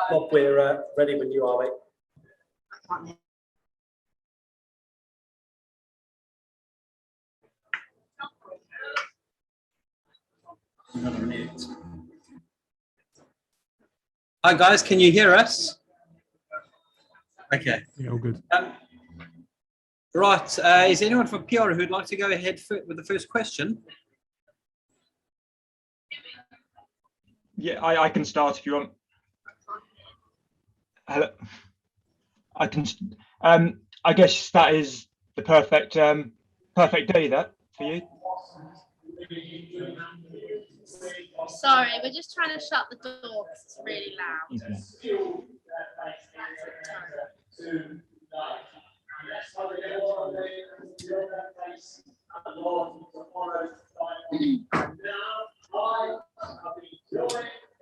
Bob, we're ready when you are, mate. Hi guys, can you hear us? Okay. Yeah, all good. Right, is anyone from Piora who'd like to go ahead with the first question? Yeah, I can start if you want. Hello. I can. I guess that is the perfect day that for you. Sorry, we're just trying to shut the door because it's really loud.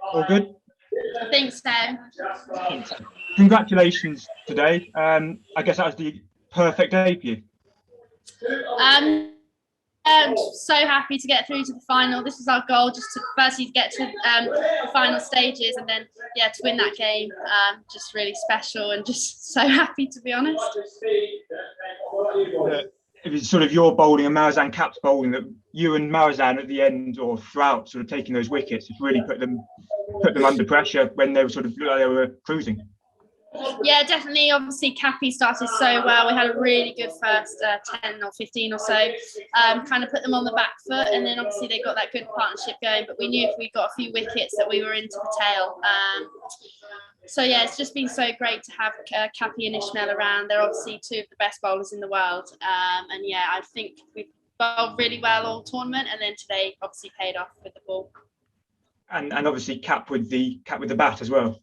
All good. I think so. Congratulations today. I guess that was the perfect day for you. I'm so happy to get through to the final. This is our goal, just to firstly get to the final stages, and then to win that game. Just really special, and just so happy, to be honest. It was sort of your bowling and Marizan Cap's bowling that you and Marizan at the end or throughout sort of taking those wickets has really put them under pressure when they were sort of like they were cruising. Yeah, definitely. Obviously, Cappy started so well. We had a really good first 10 or 15 or so, kind of put them on the back foot, and then obviously they got that good partnership going. But we knew if we got a few wickets that we were into the tail. So yeah, it's just been so great to have Cappy and Ishmael around. They're obviously two of the best bowlers in the world, and yeah, I think we've bowled really well all tournament, and then today obviously paid off with the ball. And obviously Cap with the bat as well.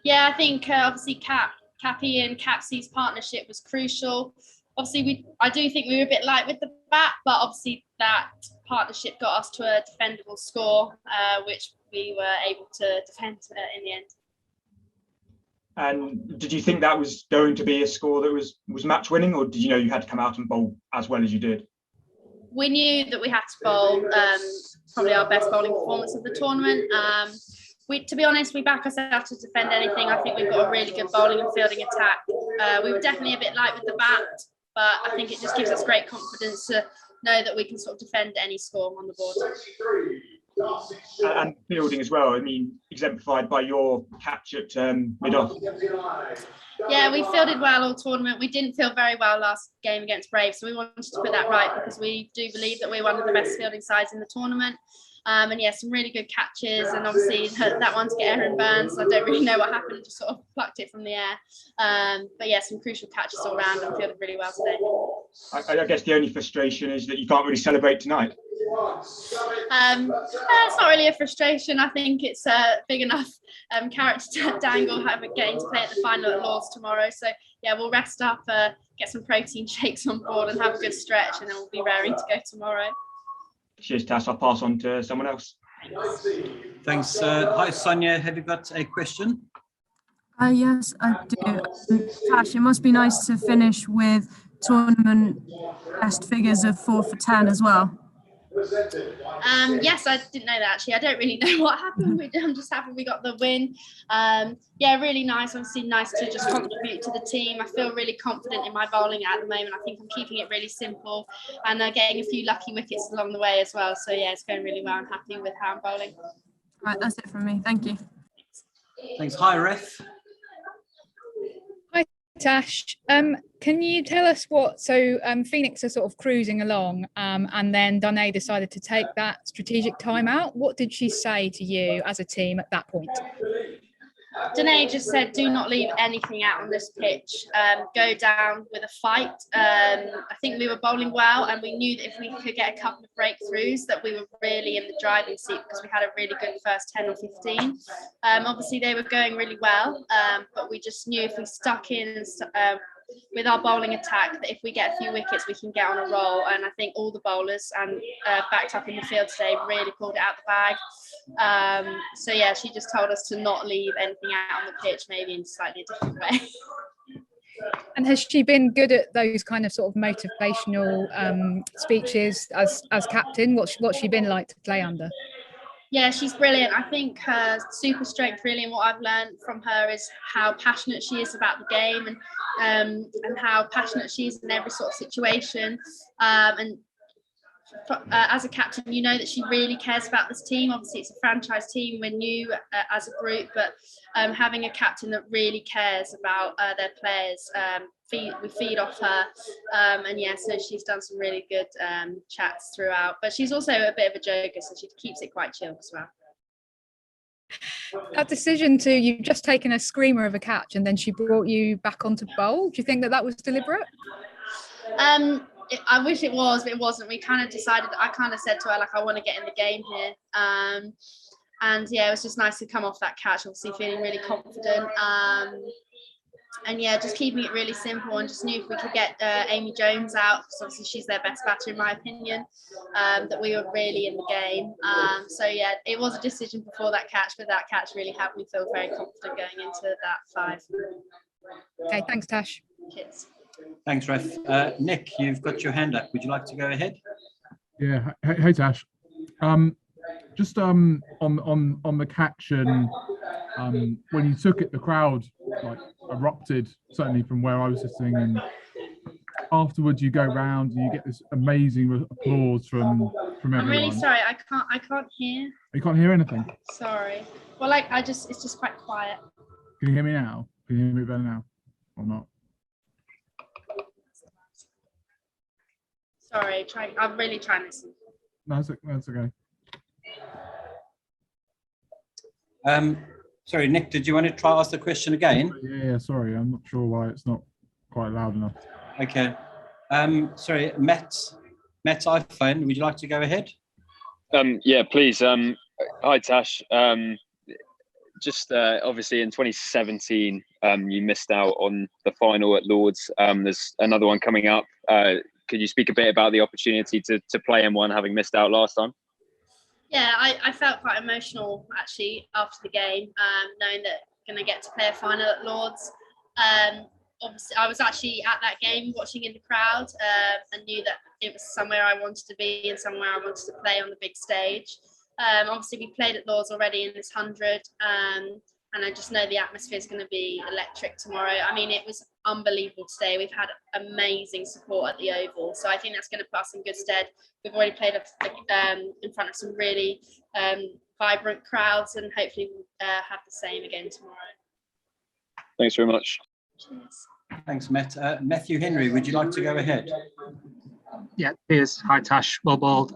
Yeah, I think obviously Cappy and Capsy's partnership was crucial. Obviously, I do think we were a bit light with the bat, but obviously that partnership got us to a defendable score, which we were able to defend in the end. And did you think that was going to be a score that was match winning, or did you know you had to come out and bowl as well as you did? We knew that we had to bowl probably our best bowling performance of the tournament. To be honest, we back ourselves to defend anything. I think we've got a really good bowling and fielding attack. We were definitely a bit light with the bat, but I think it just gives us great confidence to know that we can sort of defend any score on the board. And fielding as well, I mean, exemplified by your catch at mid-off. Yeah, we fielded well all tournament. We didn't feel very well last game against Brave, so we wanted to put that right because we do believe that we're one of the best fielding sides in the tournament. And yeah, some really good catches, and obviously that one to get Aaron Burns. I don't really know what happened, just sort of plucked it from the air. But yeah, some crucial catches all round and fielded really well today. I guess the only frustration is that you can't really celebrate tonight. It's not really a frustration. I think it's a big enough carrot to dangle getting to play at the final at Lords tomorrow. So yeah, we'll rest up, get some protein shakes on board and have a good stretch, and then we'll be raring to go tomorrow. Cheers, Tash. I'll pass on to someone else. Thanks. Hi, Sonia. Have you got a question? Yes, I do. Tash, it must be nice to finish with tournament best figures of 4 for 10 as well. Yes, I didn't know that actually. I don't really know what happened. I'm just happy we got the win. Yeah, really nice. Obviously, nice to just contribute to the team. I feel really confident in my bowling at the moment. I think I'm keeping it really simple and getting a few lucky wickets along the way as well. So yeah, it's going really well. I'm happy with how I'm bowling. Right, that's it from me. Thank you. Thanks. Hi, Ref. Tash, can you tell us Phoenix are sort of cruising along and then Danae decided to take that strategic time out. What did she say to you as a team at that point? Danae just said, do not leave anything out on this pitch. Go down with a fight. I think we were bowling well, and we knew that if we could get a couple of breakthroughs that we were really in the driving seat because we had a really good first 10 or 15. Obviously, they were going really well, but we just knew if we stuck in with our bowling attack that if we get a few wickets, we can get on a roll. And I think all the bowlers and backed up in the field today really pulled it out the bag. So yeah, she just told us to not leave anything out on the pitch, maybe in slightly a different way. And has she been good at those kind of sort of motivational speeches as captain? What's she been like to play under? Yeah, she's brilliant. I think her super strength, really, and what I've learned from her is how passionate she is about the game, and how passionate she is in every sort of situation. As a captain, you know that she really cares about this team. Obviously, it's a franchise team. We're new as a group, but having a captain that really cares about their players, we feed off her. And yeah, so she's done some really good chats throughout. But she's also a bit of a joker, so she keeps it quite chill as well. That decision you've just taken a screamer of a catch and then she brought you back onto bowl. Do you think that was deliberate? I wish it was, but it wasn't. We kind of decided, I kind of said to her, like, I want to get in the game here. And yeah, it was just nice to come off that catch, obviously feeling really confident. And yeah, just keeping it really simple, and just knew if we could get Amy Jones out, because obviously she's their best batter in my opinion, that we were really in the game. So yeah, it was a decision before that catch, but that catch really helped me feel very confident going into that 5. Okay, thanks, Tash. Cheers. Thanks, Ref. Nick, you've got your hand up. Would you like to go ahead? Yeah. Hey, Tash. Just on the catch, and when you took it, the crowd like erupted, certainly from where I was sitting, and afterwards you go round and you get this amazing applause from everyone. I'm really sorry, I can't hear. You can't hear anything. Sorry. Well, like it's just quite quiet. Can you hear me now? Can you hear me better now or not? Sorry, I'm really trying to listen. No, that's okay. Sorry, Nick, did you want to try ask the question again? Yeah, sorry, I'm not sure why it's not quite loud enough. Okay. Sorry, Matt's iPhone, would you like to go ahead? Yeah, please. Hi, Tash. Obviously in 2017, you missed out on the final at Lords. There's another one coming up. Could you speak a bit about the opportunity to play in one, having missed out last time? Yeah, I felt quite emotional actually after the game, knowing that I'm going to get to play a final at Lords. Obviously, I was actually at that game watching in the crowd, and knew that it was somewhere I wanted to be and somewhere I wanted to play on the big stage. Obviously, we played at Lords already in this 100, and I just know the atmosphere is going to be electric tomorrow. I mean, it was unbelievable today. We've had amazing support at the Oval, so I think that's going to put us in good stead. We've already played in front of some really vibrant crowds, and hopefully we'll have the same again tomorrow. Thanks very much. Cheers. Thanks, Matt. Matthew Henry, would you like to go ahead? Yeah, cheers. Hi, Tash. Well bowled.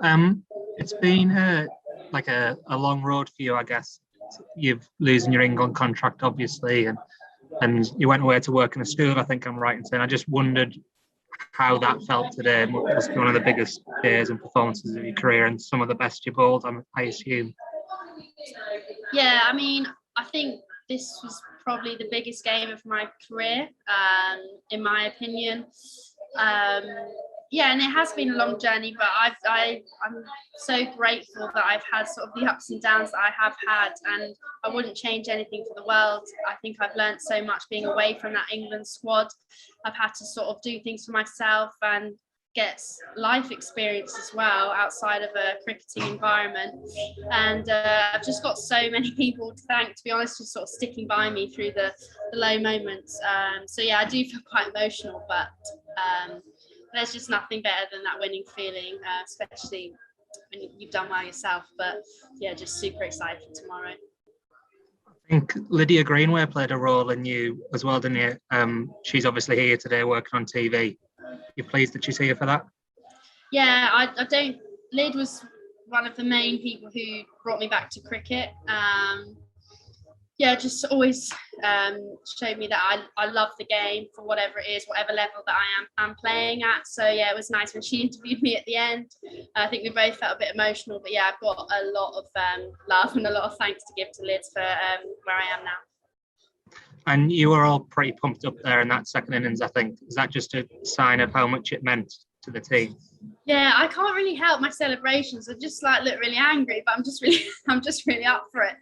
It's been a long road for you, I guess. You've losing your England contract, obviously, and you went away to work in a school, I think I'm right in saying. I just wondered how that felt today. It must be one of the biggest days and performances of your career, and some of the best you bowled, I assume. Yeah, I mean, I think this was probably the biggest game of my career, in my opinion. Yeah, and it has been a long journey, but I'm so grateful that I've had sort of the ups and downs that I have had, and I wouldn't change anything for the world. I think I've learned so much being away from that England squad. I've had to sort of do things for myself and get life experience as well outside of a cricketing environment. And I've just got so many people to thank, to be honest, just sort of sticking by me through the low moments. So yeah, I do feel quite emotional, but there's just nothing better than that winning feeling, especially when you've done well yourself. But yeah, just super excited for tomorrow. I think Lydia Greenway played a role in you as well, didn't you? She's obviously here today working on TV. You pleased that she's here for that? Yeah, I don't. Lyd was one of the main people who brought me back to cricket. Yeah, just always showed me that I love the game for whatever it is, whatever level that I'm playing at. So yeah, it was nice when she interviewed me at the end. I think we both felt a bit emotional, but yeah, I've got a lot of love and a lot of thanks to give to Lyd for where I am now. And you were all pretty pumped up there in that second innings, I think. Is that just a sign of how much it meant to the team? Yeah, I can't really help my celebrations. I just like look really angry, but I'm just really up for it.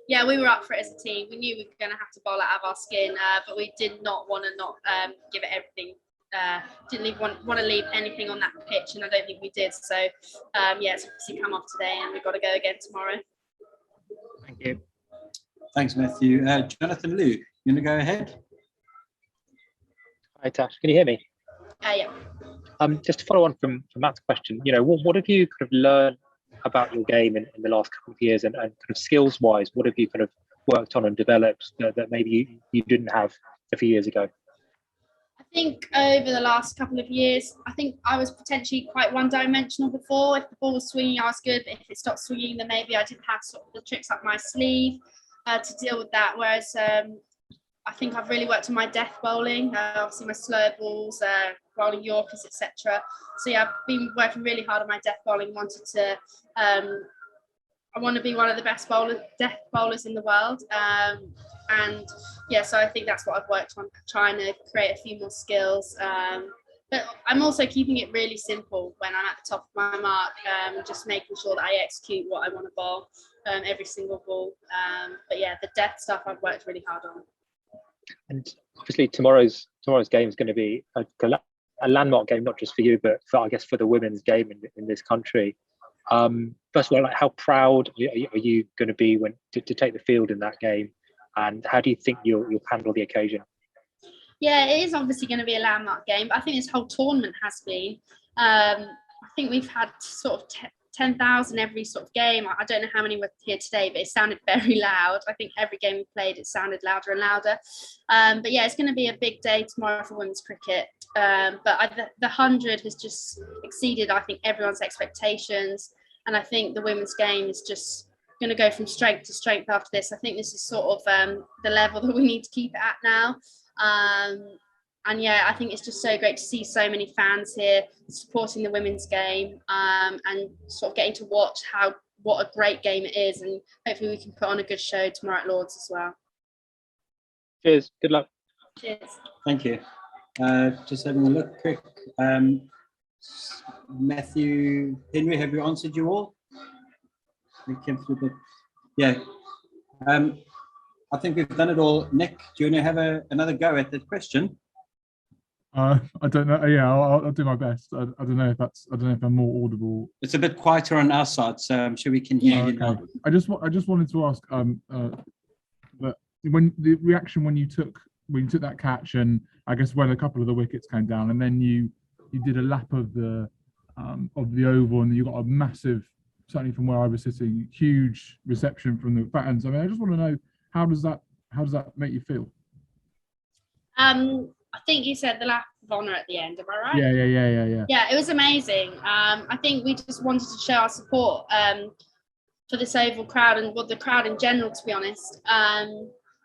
Yeah, we were up for it as a team. We knew we were going to have to bowl out of our skin, but we did not want to not give it everything. Didn't want to leave anything on that pitch, and I don't think we did. So yeah, it's obviously come off today, and we've got to go again tomorrow. Thank you. Thanks, Matthew. Jonathan Liu, you want to go ahead? Hi, Tash. Can you hear me? Yeah. Just to follow on from Matt's question, what have you kind of learned about your game in the last couple of years, and kind of skills-wise, what have you kind of worked on and developed that maybe you didn't have a few years ago? I think over the last couple of years, I think I was potentially quite one-dimensional before. If the ball was swinging, I was good, but if it stopped swinging, then maybe I didn't have sort of the tricks up my sleeve to deal with that. Whereas I think I've really worked on my death bowling, obviously my slower balls, bowling Yorkers, etc. So yeah, I've been working really hard on my death bowling. I want to be one of the best death bowlers in the world. And yeah, so I think that's what I've worked on, trying to create a few more skills. But I'm also keeping it really simple when I'm at the top of my mark, just making sure that I execute what I want to bowl every single ball. But yeah, the death stuff I've worked really hard on. And obviously tomorrow's game is going to be a landmark game, not just for you, but I guess for the women's game in this country. First of all, how proud are you going to be to take the field in that game, and how do you think you'll handle the occasion? Yeah, it is obviously going to be a landmark game, but I think this whole tournament has been. I think we've had sort of 10,000 every sort of game. I don't know how many were here today, but it sounded very loud. I think every game we played, it sounded louder and louder. But yeah, it's going to be a big day tomorrow for women's cricket. But the 100 has just exceeded, I think, everyone's expectations. And I think the women's game is just going to go from strength to strength after this. I think this is sort of the level that we need to keep it at now. And yeah, I think it's just so great to see so many fans here supporting the women's game, and sort of getting to watch what a great game it is, and hopefully we can put on a good show tomorrow at Lord's as well. Cheers. Good luck. Cheers. Thank you. Just having a look quick. Matthew, Henry, have you answered you all? We came through the... Yeah. I think we've done it all. Nick, do you want to have another go at that question? I don't know. Yeah, I'll do my best. I don't know if I'm more audible. It's a bit quieter on our side, so I'm sure we can hear you now. I just wanted to ask that when the reaction when you took that catch, and I guess when a couple of the wickets came down, and then you did a lap of the oval, and you got a massive, certainly from where I was sitting, huge reception from the fans. I mean, I just want to know, how does that make you feel? I think you said the lap of honour at the end, am I right? Yeah. Yeah, it was amazing. I think we just wanted to show our support for this Oval crowd, and the crowd in general, to be honest,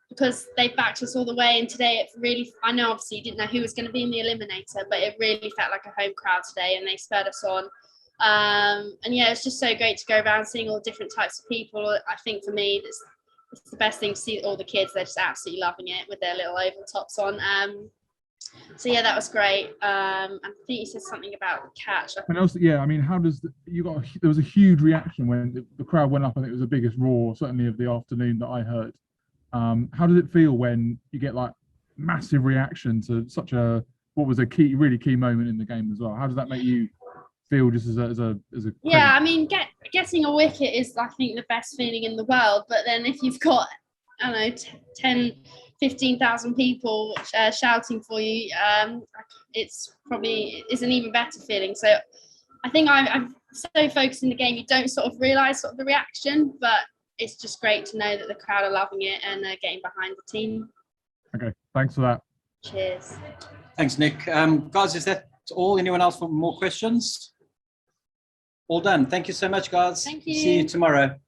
because they backed us all the way. And today, it really, I know obviously you didn't know who was going to be in the eliminator, but it really felt like a home crowd today, and they spurred us on. And yeah, it's just so great to go around seeing all different types of people. I think for me, it's the best thing to see all the kids. They're just absolutely loving it with their little oval tops on. So yeah, that was great. I think you said something about the catch. And also, yeah, I mean, how does there was a huge reaction when the crowd went up, and it was the biggest roar, certainly of the afternoon, that I heard. How does it feel when you get like massive reaction to such what was a really key moment in the game as well? How does that make you feel, just as a Yeah, I mean, getting a wicket is, I think, the best feeling in the world. But then if you've got, I don't know, 10-15,000 people shouting for you, it's an even better feeling. So I think I'm so focused in the game, you don't sort of realise sort of the reaction, but it's just great to know that the crowd are loving it and they're getting behind the team. Okay, thanks for that. Cheers. Thanks, Nick. Guys, is that all? Anyone else for more questions? All done. Thank you so much, guys. Thank you. See you tomorrow.